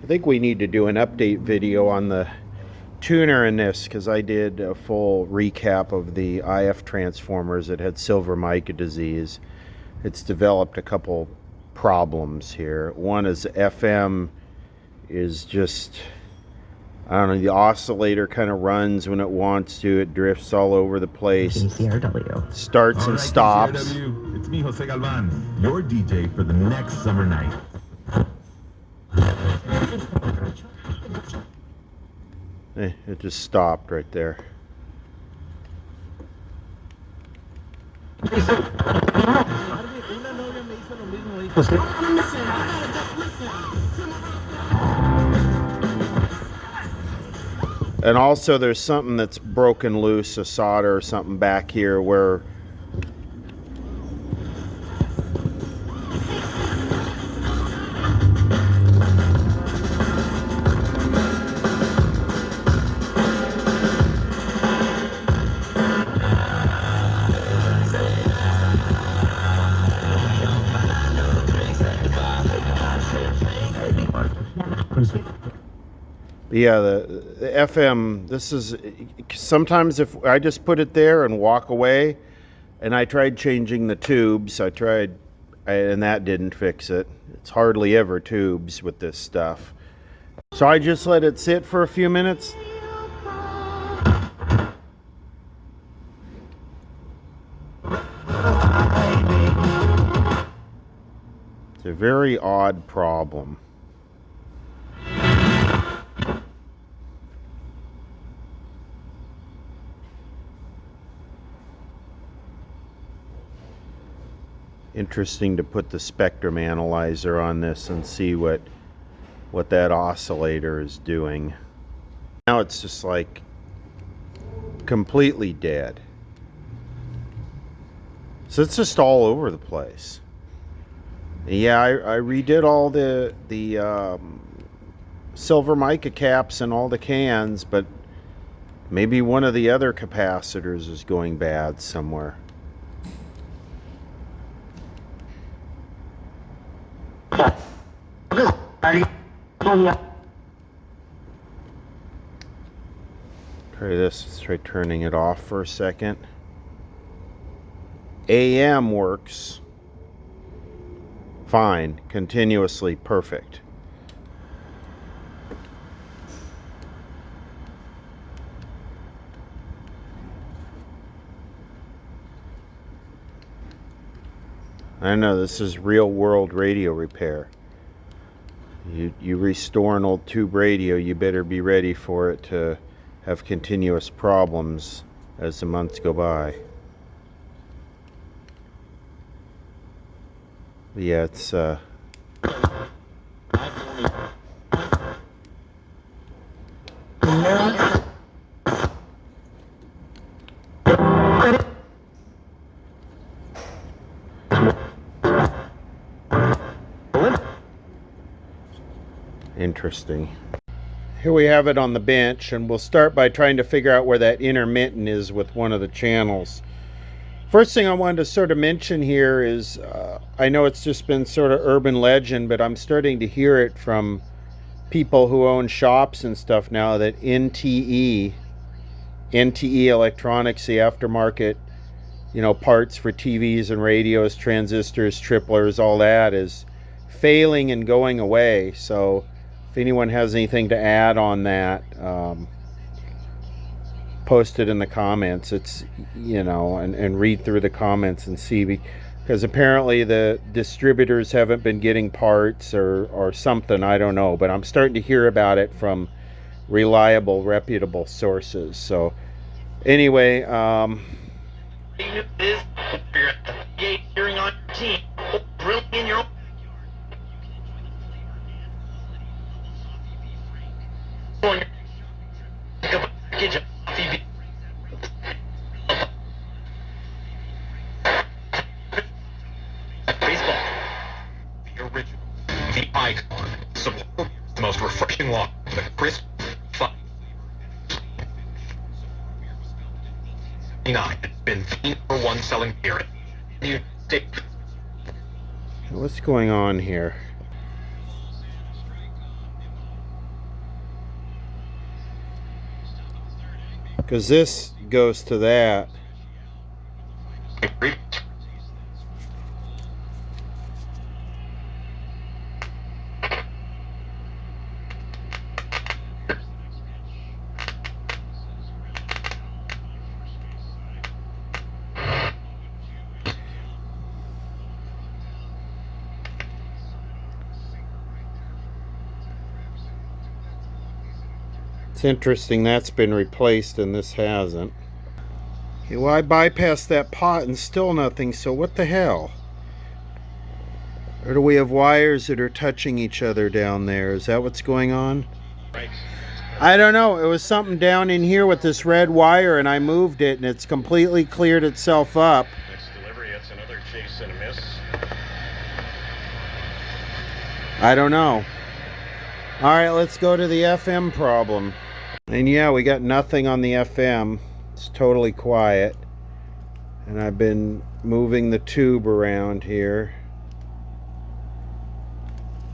I think we need to do an update video on the tuner in this, because I did a full recap of the IF transformers that had silver mica disease. It's developed a couple problems here. One is FM is just, I don't know, the oscillator kind of runs when it wants to. It drifts all over the place. KCRW. Starts and stops. KCRW. It's me, Jose Galvan, your DJ for the next summer night. It just stopped right there. And also there's something that's broken loose, a solder or something back here where yeah, the FM, this is, sometimes if I just put it there and walk away, and I tried changing the tubes, and that didn't fix it. It's hardly ever tubes with this stuff. So I just let it sit for a few minutes. It's a very odd problem. Interesting to put the spectrum analyzer on this and see what that oscillator is doing. Now it's just like completely dead. So it's just all over the place. Yeah, I redid all the silver mica caps and all the cans, but maybe one of the other capacitors is going bad somewhere. Try this. Let's try turning it off for a second. AM works fine, continuously perfect. I know this is real world radio repair. You restore an old tube radio, you better be ready for it to have continuous problems as the months go by. But yeah, it's interesting. Here we have it on the bench, and we'll start by trying to figure out where that intermittent is with one of the channels. First thing I wanted to sort of mention here is, I know it's just been sort of urban legend, but I'm starting to hear it from people who own shops and stuff now, that NTE Electronics, the aftermarket, you know, parts for TVs and radios, transistors, triplers, all that is failing and going away. So if anyone has anything to add on that, post it in the comments. It's, you know, and read through the comments and see, because apparently the distributors haven't been getting parts or something, I don't know, but I'm starting to hear about it from reliable, reputable sources. So anyway, hearing on your team, drilling in your baseball, the original, the icon, support the most refreshing walk, the crisp, fun. It's been the #1 selling beer. what's going on here? because this goes to that. It's interesting that's been replaced and this hasn't. Okay, well, I bypassed that pot and still nothing, so what the hell? Or do we have wires that are touching each other down there? Is that what's going on? I don't know. It was something down in here with this red wire and I moved it and it's completely cleared itself up. Next delivery, that's another chase and a miss. I don't know. Alright, let's go to the FM problem. And yeah, we got nothing on the FM. It's totally quiet. And I've been moving the tube around here.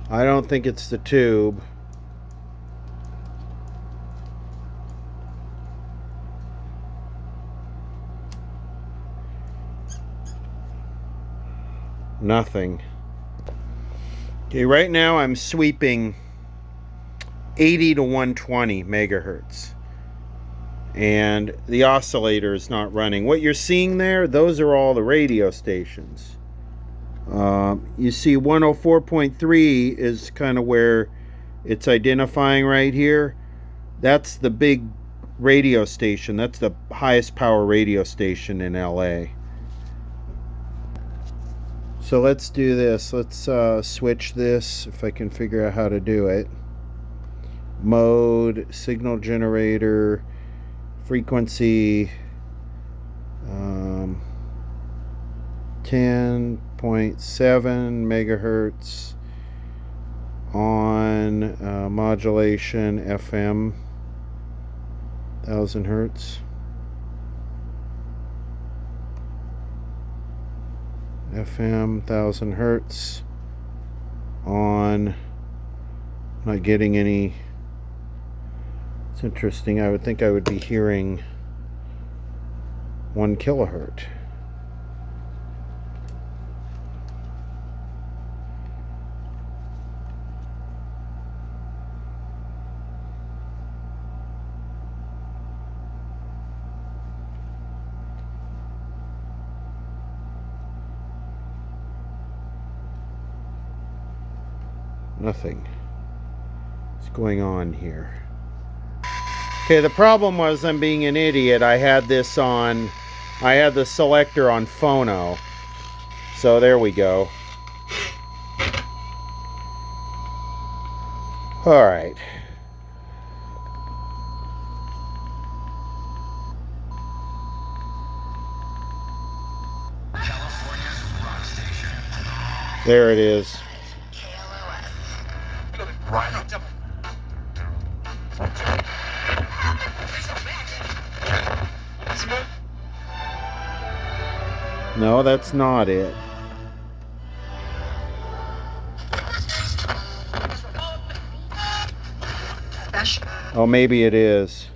I don't think it's the tube. Nothing. Okay, right now I'm sweeping 80 to 120 megahertz. And the oscillator is not running. What you're seeing there, those are all the radio stations. You see 104.3 is kind of where it's identifying right here. That's the big radio station. That's the highest power radio station in LA. So let's do this. Let's switch this if I can figure out how to do it. Mode, signal generator, frequency, 10.7 megahertz on modulation FM 1000 hertz. FM 1000 hertz on, not getting any. It's interesting. I would think I would be hearing 1 kilohertz. Nothing. What's going on here? Okay, the problem was I'm being an idiot. I had the selector on phono. So there we go. All right. There it is. No, that's not it. Oh, maybe it is.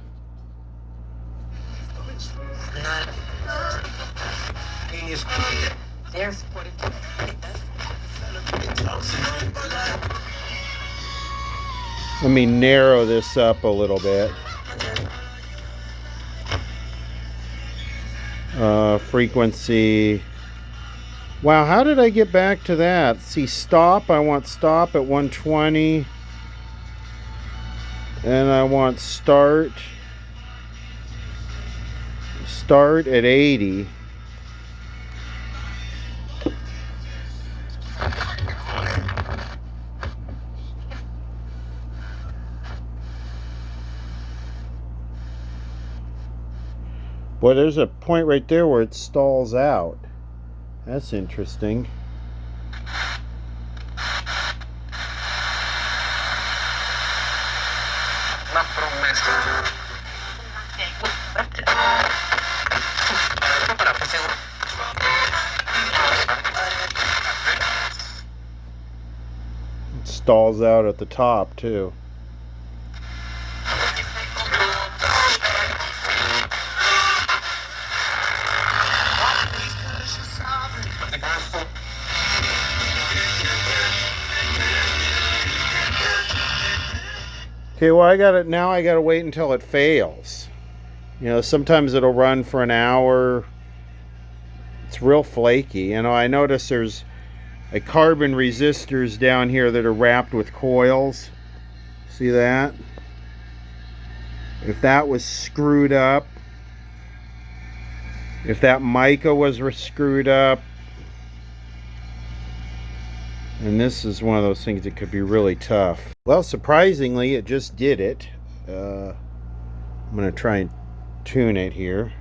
Let me narrow this up a little bit. Frequency. Wow, how did I get back to that? See, stop. I want stop at 120. And I want start. Start at 80. Well, there's a point right there where it stalls out. That's interesting. It stalls out at the top too. Okay, well, I gotta wait until it fails. You know, sometimes it'll run for an hour. It's real flaky. You know, I notice there's a carbon resistors down here that are wrapped with coils. See that? If that was screwed up, if that mica was screwed up, and this is one of those things that could be really tough. Well, surprisingly, it just did it. I'm going to try and tune it here.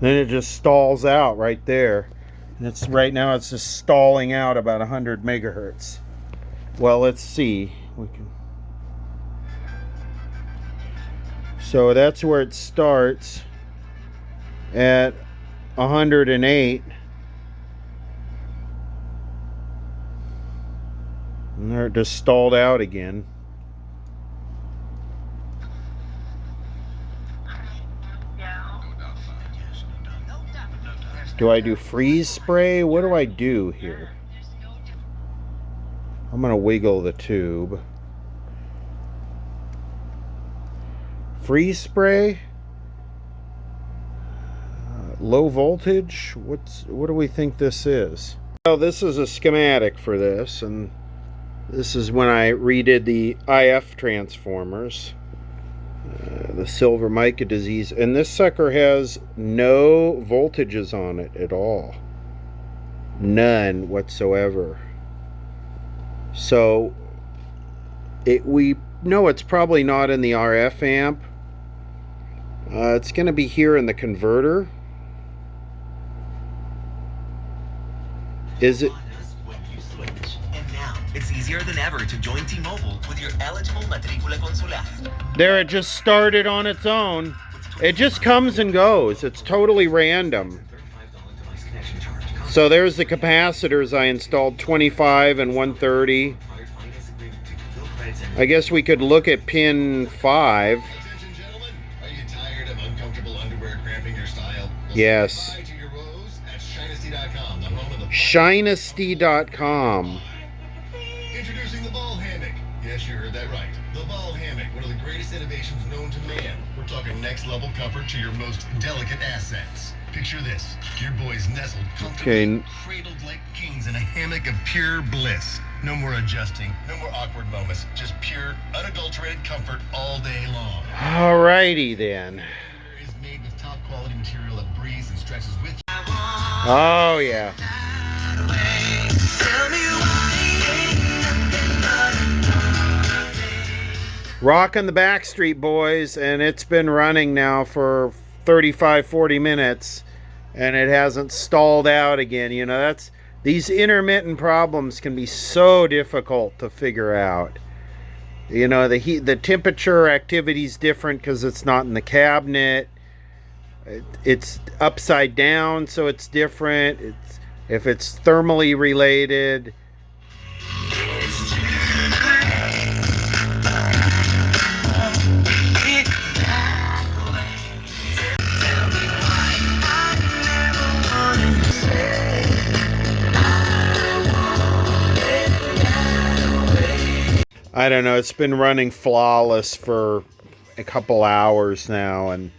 Then it just stalls out right there. And it's right now it's just stalling out about 100 megahertz. Well, let's see. So that's where it starts at 108. And there it just stalled out again. Do I do freeze spray? What do I do here? I'm going to wiggle the tube. Freeze spray? Low voltage? What do we think this is? Well, this is a schematic for this, and this is when I redid the IF transformers. The silver mica disease, and this sucker has no voltages on it at all, none whatsoever. So we know it's probably not in the RF amp. It's going to be here in the converter. Is it? It's easier than ever to join T-Mobile with your eligible matrícula consular. There, it just started on its own. It just comes and goes. It's totally random. So there's the capacitors I installed, 25 and 130. I guess we could look at pin 5. Attention, gentlemen. Are you tired of uncomfortable underwear cramping your style? Yes. Say goodbye to your woes at Shinesty.com, the home of the Shinesty.com. Introducing the ball hammock. Yes, you heard that right. The ball hammock, one of the greatest innovations known to man. We're talking next level comfort to your most delicate assets. Picture this. Your boys nestled comfortably, cradled like kings in a hammock of pure bliss. No more adjusting, no more awkward moments. Just pure, unadulterated comfort all day long. Alrighty then. Is made with top quality material that breathes and stretches with you. Oh yeah. Rocking the Backstreet Boys, and it's been running now for 35-40 minutes, and it hasn't stalled out again. You know, these intermittent problems can be so difficult to figure out. You know, the temperature activity is different because it's not in the cabinet. It's upside down, so it's different. If it's thermally related. I don't know, it's been running flawless for a couple hours now, and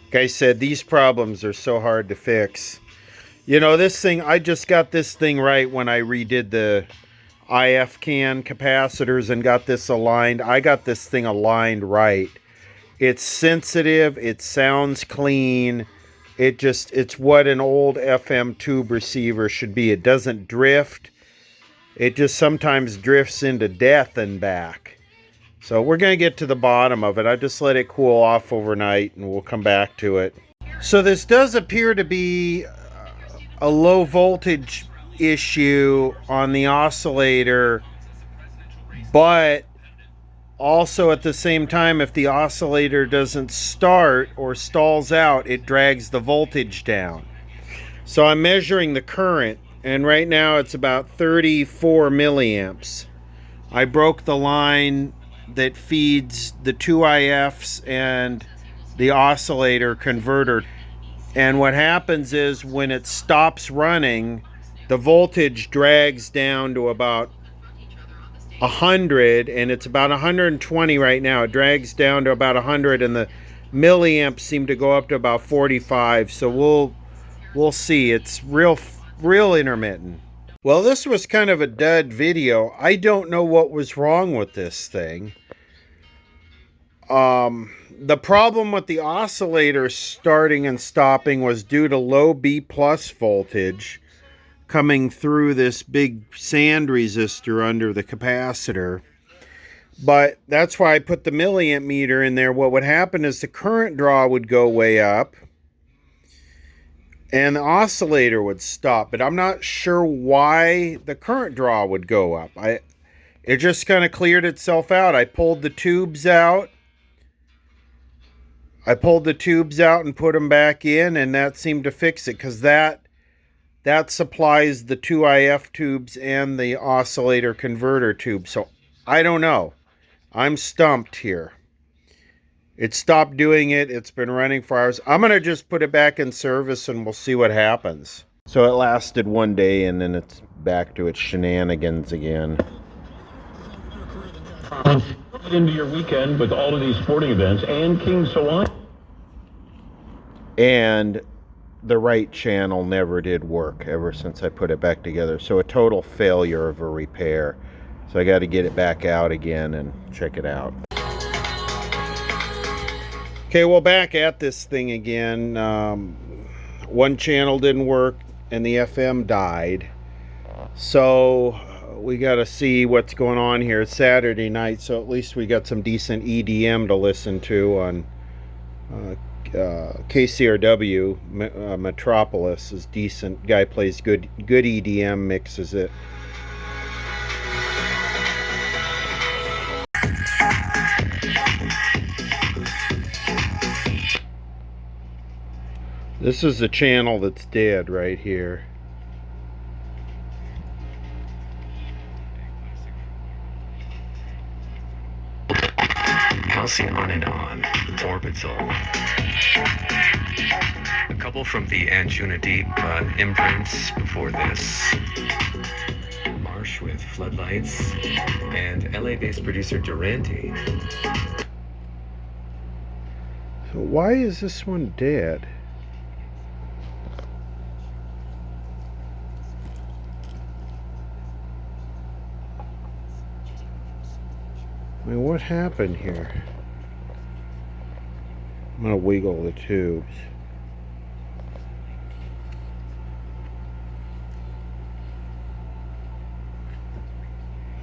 like I said, these problems are so hard to fix. You know, this thing, I just got this thing right when I redid the IF can capacitors and got this aligned. I got this thing aligned right. It's sensitive, it sounds clean. It's what an old FM tube receiver should be. It doesn't drift. It just sometimes drifts into death and back. So we're going to get to the bottom of it. I just let it cool off overnight and we'll come back to it. So this does appear to be a low voltage issue on the oscillator, but also at the same time, if the oscillator doesn't start or stalls out, it drags the voltage down. So I'm measuring the current and right now it's about 34 milliamps. I broke the line that feeds the two IFs and the oscillator converter. And what happens is when it stops running, the voltage drags down to about 100, and it's about 120 right now. It drags down to about 100, and the milliamps seem to go up to about 45. So we'll see. It's real intermittent. Well, this was kind of a dud video. I don't know what was wrong with this thing. The problem with the oscillator starting and stopping was due to low B plus voltage coming through this big sand resistor under the capacitor. But that's why I put the milliamp meter in there. What would happen is the current draw would go way up and the oscillator would stop. But I'm not sure why the current draw would go up. It just kind of cleared itself out. I pulled the tubes out. and put them back in, and that seemed to fix it, because that supplies the two IF tubes and the oscillator converter tube. So I don't know. I'm stumped here. It stopped doing it. It's been running for hours. I'm going to just put it back in service and we'll see what happens. So it lasted one day and then it's back to its shenanigans again. Into your weekend with all of these sporting events and King's Hawaiian. And the right channel never did work ever since I put it back together. So a total failure of a repair. So I got to get it back out again and check it out. Okay, well, back at this thing again. One channel didn't work and the FM died. So we got to see what's going on here. It's Saturday night, so at least we got some decent EDM to listen to on KCRW. Metropolis is decent. Guy plays good EDM, mixes it. This is the channel that's dead right here. Halcyon on and on, orbital. A couple from the Anjuna Deep imprints before this. Marsh with Floodlights, and LA-based producer Durante. So why is this one dead? I mean, what happened here? I'm gonna wiggle the tubes.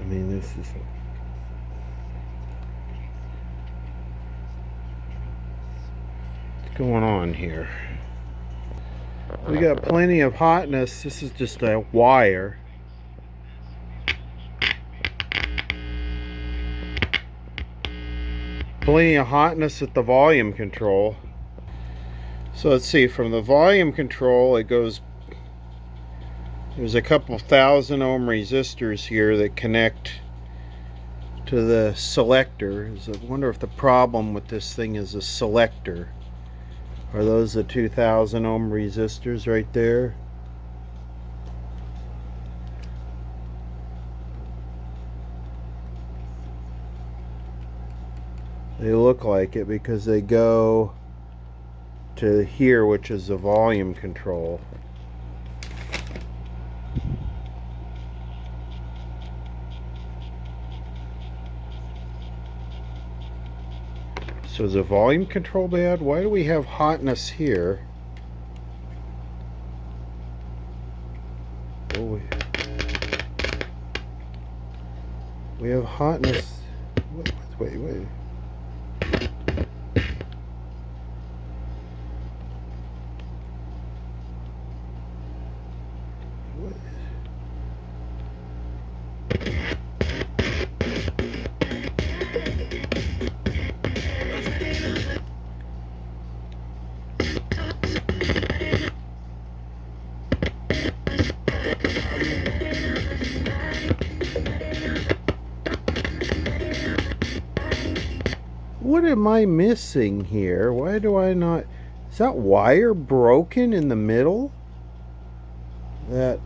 I mean, this is... What's going on here? We got plenty of hotness. This is just a wire. Plenty of hotness at the volume control. So let's see, from the volume control it goes, there's a couple thousand ohm resistors here that connect to the selector. I wonder if the problem with this thing is a selector. Are those the 2000 ohm resistors right there? They look like it because they go to here, which is the volume control. So is the volume control bad? Why do we have hotness here? Oh, we have hotness. Wait. what am I missing here? Why do I not... Is that wire broken in the middle? That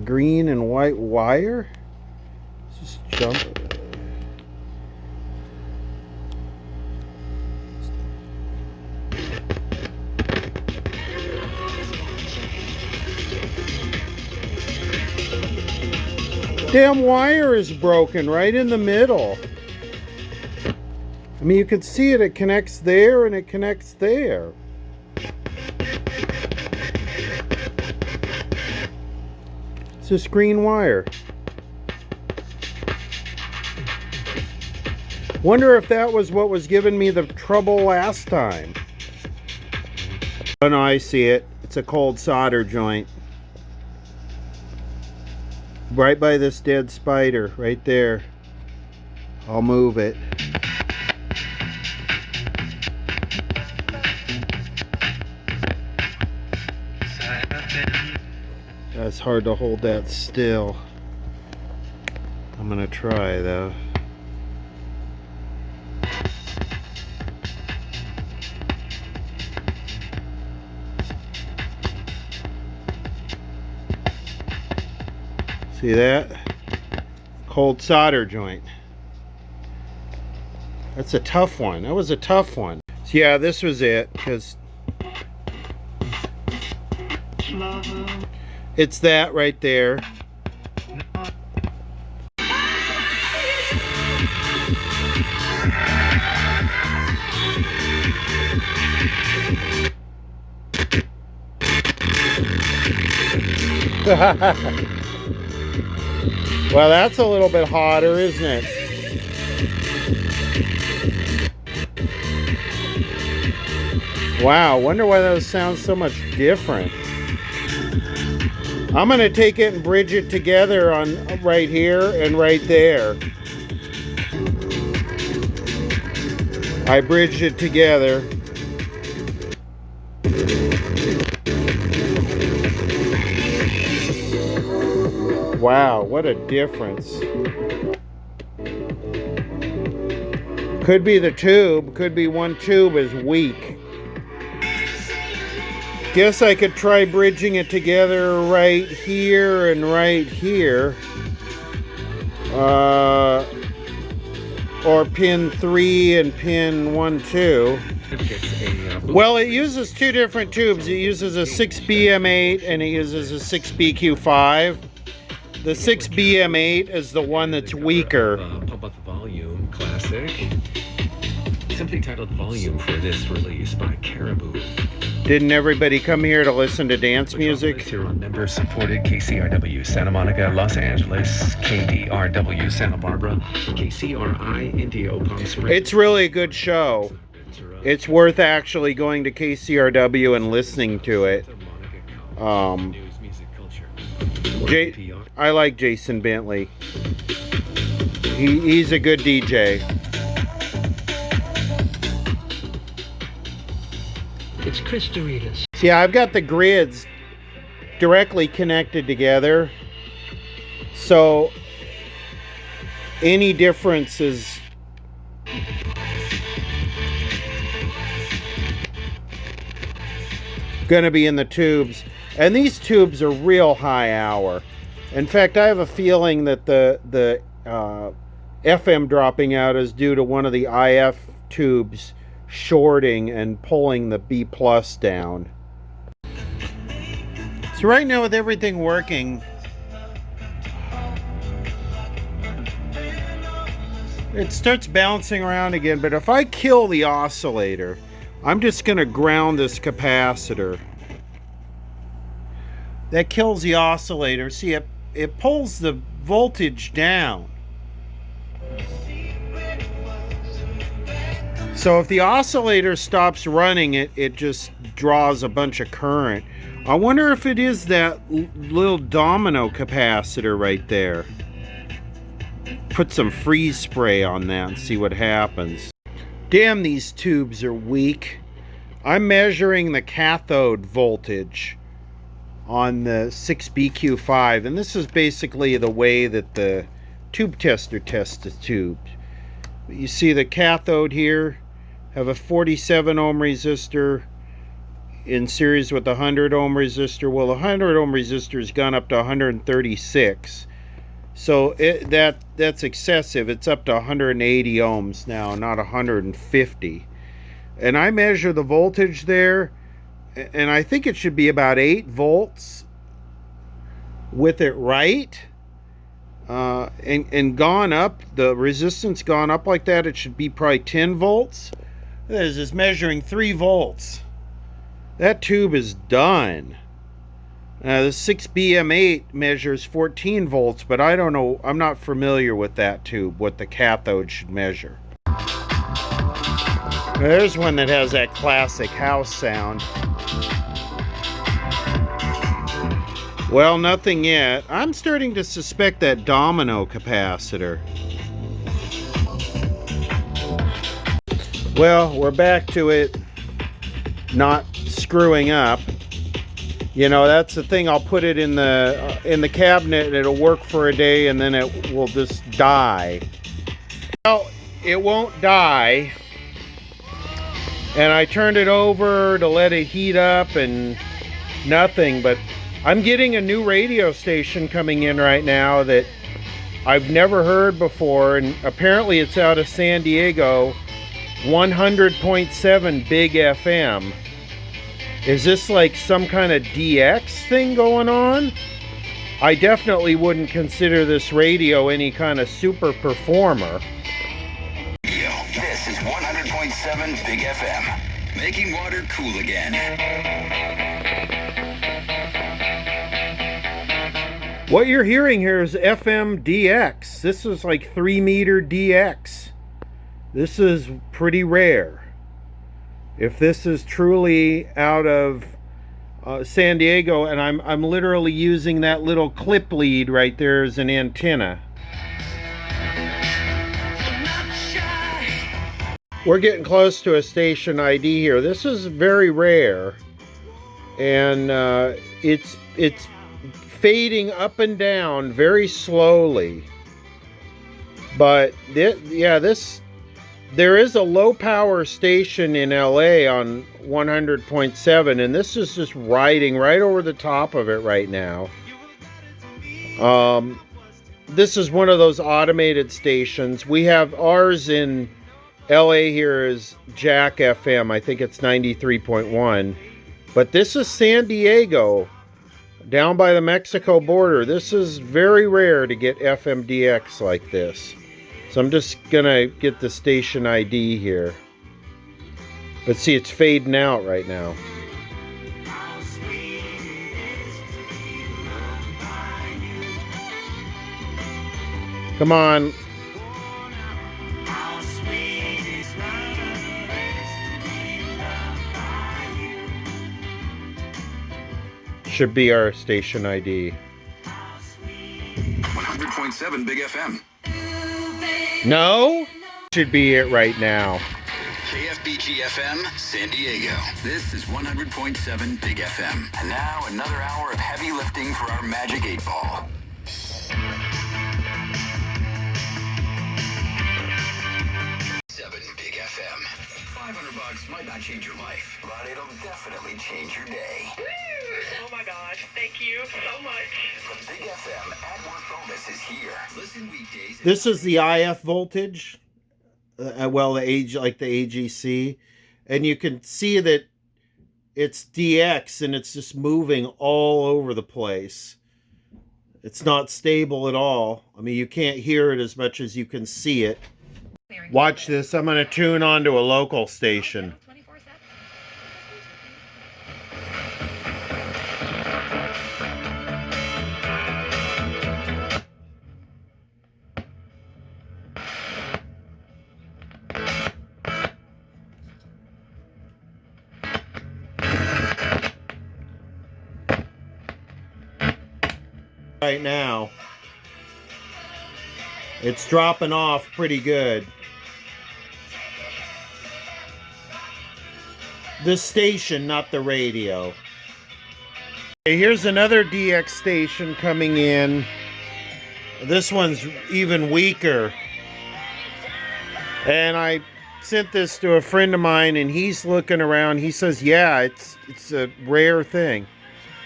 green and white wire? Let's just jump. Damn wire is broken right in the middle. I mean, you can see it. It connects there and it connects there. It's just green wire. Wonder if that was what was giving me the trouble last time. Oh no, I see it. It's a cold solder joint. Right by this dead spider, right there. I'll move it. It's hard to hold that still. I'm gonna try though. See that? Cold solder joint. That's a tough one. That was a tough one. So yeah, this was it, because it's that right there. Well, that's a little bit hotter, isn't it? Wow, wonder why those sound so much different. I'm gonna take it and bridge it together on right here and right there. I bridged it together. Wow, what a difference. Could be the tube, could be one tube is weak. Guess I could try bridging it together right here and right here. Or pin 3 and pin 1, 2. Well, it uses two different tubes. It uses a 6BM8 and it uses a 6BQ5. The 6BM8 is the one that's weaker. Pump up the volume, classic. Simply titled Volume for this release by Caribou. Didn't everybody come here to listen to dance music? Here on member-supported KCRW Santa Monica, Los Angeles, KDRW Santa Barbara, KCRI Indio Palm Springs. It's really a good show. It's worth actually going to KCRW and listening to it. I like Jason Bentley. He's a good DJ. It's Chris Doritas. See, I've got the grids directly connected together, so any difference is gonna be in the tubes, and these tubes are real high hour. In fact, I have a feeling that the FM dropping out is due to one of the IF tubes shorting and pulling the B plus down. So right now, with everything working, it starts bouncing around again. But if I kill the oscillator, I'm just gonna ground this capacitor. That kills the oscillator. See, it pulls the voltage down. So if the oscillator stops running, it just draws a bunch of current. I wonder if it is that little domino capacitor right there. Put some freeze spray on that and see what happens. Damn, these tubes are weak. I'm measuring the cathode voltage on the 6BQ5, and this is basically the way that the tube tester tests the tubes. You see the cathode here? have a 47 ohm resistor in series with a 100 ohm resistor. Well, the 100 ohm resistor has gone up to 136. So that's excessive. It's up to 180 ohms now, not 150. And I measure the voltage there, and I think it should be about 8 volts with it right. And gone up, the resistance gone up like that, it should be probably 10 volts. This is measuring 3 volts. That tube is done. The 6BM8 measures 14 volts, but I don't know, I'm not familiar with that tube, what the cathode should measure. There's one that has that classic house sound. Well, nothing yet. I'm starting to suspect that domino capacitor. Well, we're back to it not screwing up. You know, that's the thing. I'll put it in the cabinet and it'll work for a day and then it will just die. Well, it won't die. And I turned it over to let it heat up and nothing, but I'm getting a new radio station coming in right now that I've never heard before, and apparently it's out of San Diego, 100.7 Big FM. Is this like some kind of DX thing going on? I definitely wouldn't consider this radio any kind of super performer. This is 100.7 Big FM, making water cool again. What you're hearing here is FM DX. This is like 3 meter DX. This is pretty rare. If this is truly out of San Diego, and I'm literally using that little clip lead right there as an antenna. We're getting close to a station ID here. This is very rare, and it's fading up and down very slowly. But there is a low power station in LA on 100.7, and this is just riding right over the top of it right now. This is one of those automated stations. We have ours in LA here is Jack FM. I think it's 93.1. But this is San Diego, down by the Mexico border. This is very rare to get FMDX like this. So I'm just gonna get the station ID here. But see, it's fading out right now. Come on. Should be our station ID. 100.7 Big FM. No? Should be it right now. KFBG FM, San Diego. This is 100.7 Big FM. And now another hour of heavy lifting for our Magic 8 Ball. 7 Big FM. $500 might not change your life, but it'll definitely change your day. Oh my gosh, thank you so much. The Big FM AdWork bonus is here. Listen weekdays. This is the IF voltage. Well, the AGC. And you can see that it's DX and it's just moving all over the place. It's not stable at all. I mean, you can't hear it as much as you can see it. Watch this. I'm going to tune onto a local station. Right now, it's dropping off pretty good. The station, not the radio. Okay, here's another DX station coming in. This one's even weaker. And I sent this to a friend of mine, and he's looking around. He says, yeah, it's a rare thing.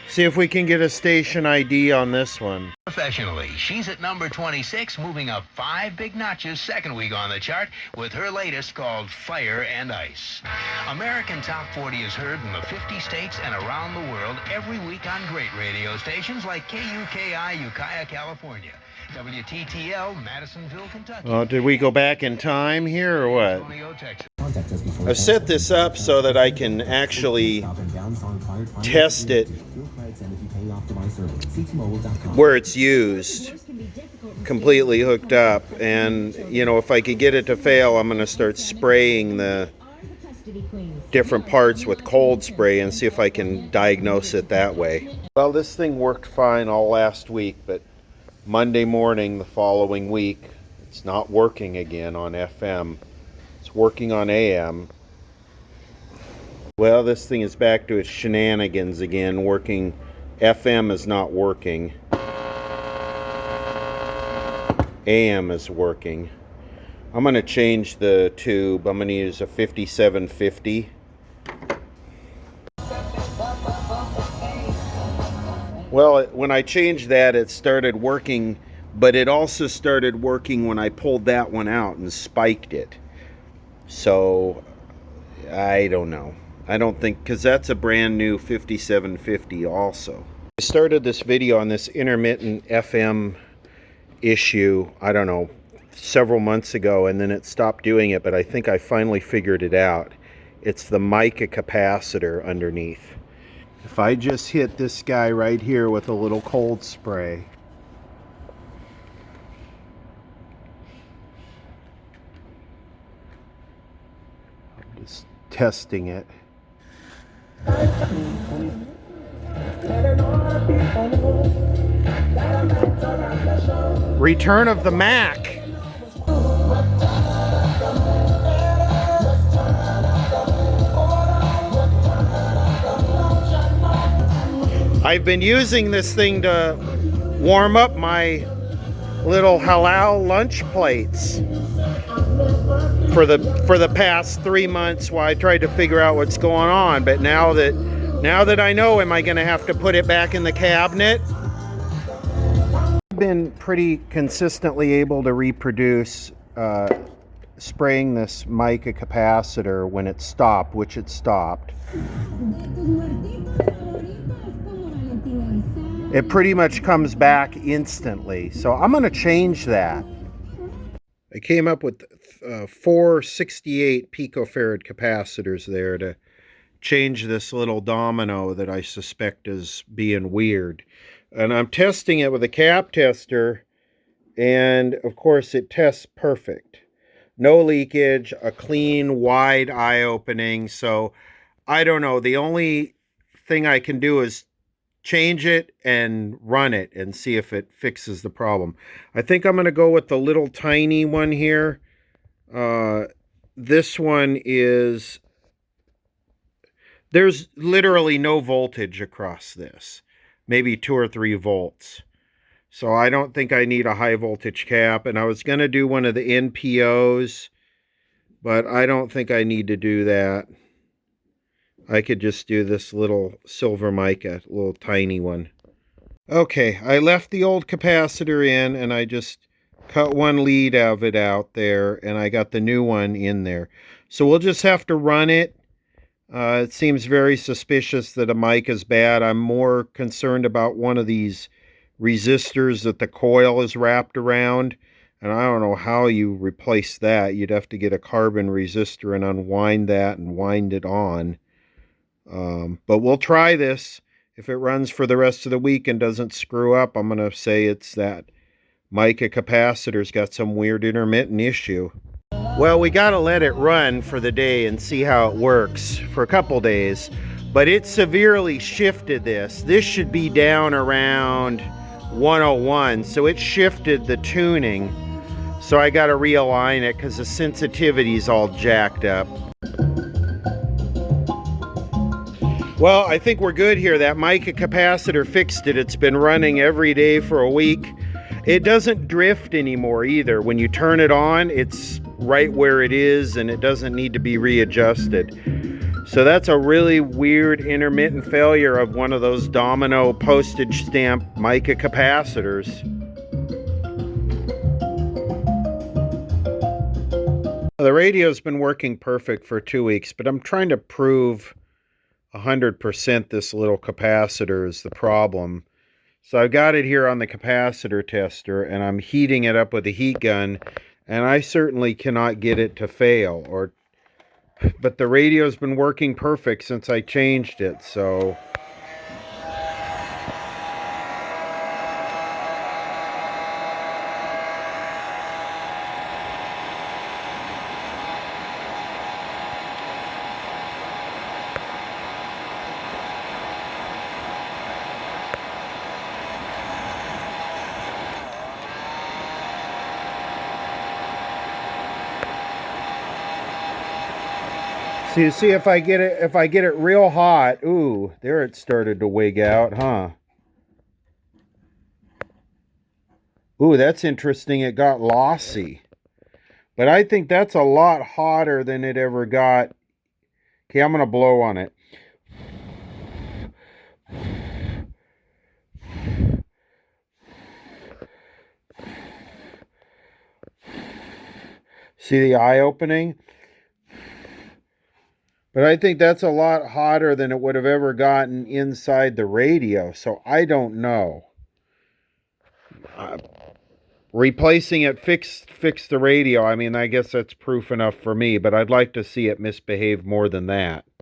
See if we can get a station ID on this one. Professionally, she's at number 26, moving up 5 big notches, second week on the chart, with her latest called Fire and Ice. American Top 40 is heard in the 50 states and around the world every week on great radio stations like KUKI, Ukiah, California, WTTL, Madisonville, Kentucky. Oh, did we go back in time here or what? Antonio, Texas. I've set this up so that I can actually test it where it's used, completely hooked up. And, you know, if I could get it to fail, I'm going to start spraying the different parts with cold spray and see if I can diagnose it that way. Well, this thing worked fine all last week, but Monday morning the following week, it's not working again on FM. It's working on AM. Well, this thing is back to its shenanigans again, working. FM is not working. AM is working. I'm going to change the tube. I'm going to use a 5750. Well, when I changed that, it started working, but it also started working when I pulled that one out and spiked it. So, I don't know. I don't think, because that's a brand new 5750 also. I started this video on this intermittent FM issue, I don't know, several months ago, and then it stopped doing it, but I think I finally figured it out. It's the mica capacitor underneath. If I just hit this guy right here with a little cold spray, I'm just testing it. Return of the Mac. I've been using this thing to warm up my little halal lunch plates for the past 3 months while I tried to figure out what's going on. But now that I know, am I going to have to put it back in the cabinet? I've been pretty consistently able to reproduce spraying this mica capacitor when it stopped, which it stopped. It pretty much comes back instantly, so I'm going to change that. I came up with 4 68 picofarad capacitors there to change this little domino that I suspect is being weird. And I'm testing it with a cap tester, and of course it tests perfect. No leakage, a clean, wide eye opening. So I don't know. The only thing I can do is change it and run it and see if it fixes the problem. I think I'm going to go with the little tiny one here. This one is, there's literally no voltage across this. Maybe 2 or 3 volts. So I don't think I need a high voltage cap. And I was going to do one of the NPOs, but I don't think I need to do that. I could just do this little silver mica, little tiny one. Okay, I left the old capacitor in and I just cut one lead of it out there, and I got the new one in there. So we'll just have to run it. It seems very suspicious that a mic is bad. I'm more concerned about one of these resistors that the coil is wrapped around, and I don't know how you replace that. You'd have to get a carbon resistor and unwind that and wind it on. But we'll try this. If it runs for the rest of the week and doesn't screw up, I'm going to say it's that mica capacitor's got some weird intermittent issue. Well, we got to let it run for the day and see how it works for a couple days. But it severely shifted this. This should be down around 101, so it shifted the tuning. So I got to realign it because the sensitivity's all jacked up. Well, I think we're good here. That mica capacitor fixed it. It's been running every day for a week. It doesn't drift anymore either. When you turn it on, it's right where it is and it doesn't need to be readjusted. So that's a really weird intermittent failure of one of those domino postage stamp mica capacitors. The radio's been working perfect for 2 weeks, but I'm trying to prove 100% this little capacitor is the problem. So I've got it here on the capacitor tester, and I'm heating it up with a heat gun, and I certainly cannot get it to fail. But the radio's been working perfect since I changed it, so... So you see, if I get it real hot, ooh, there it started to wig out, huh? Ooh, that's interesting. It got lossy. But I think that's a lot hotter than it ever got. Okay, I'm going to blow on it. See the eye opening? But I think that's a lot hotter than it would have ever gotten inside the radio. So I don't know. Replacing it fixed the radio. I mean, I guess that's proof enough for me. But I'd like to see it misbehave more than that.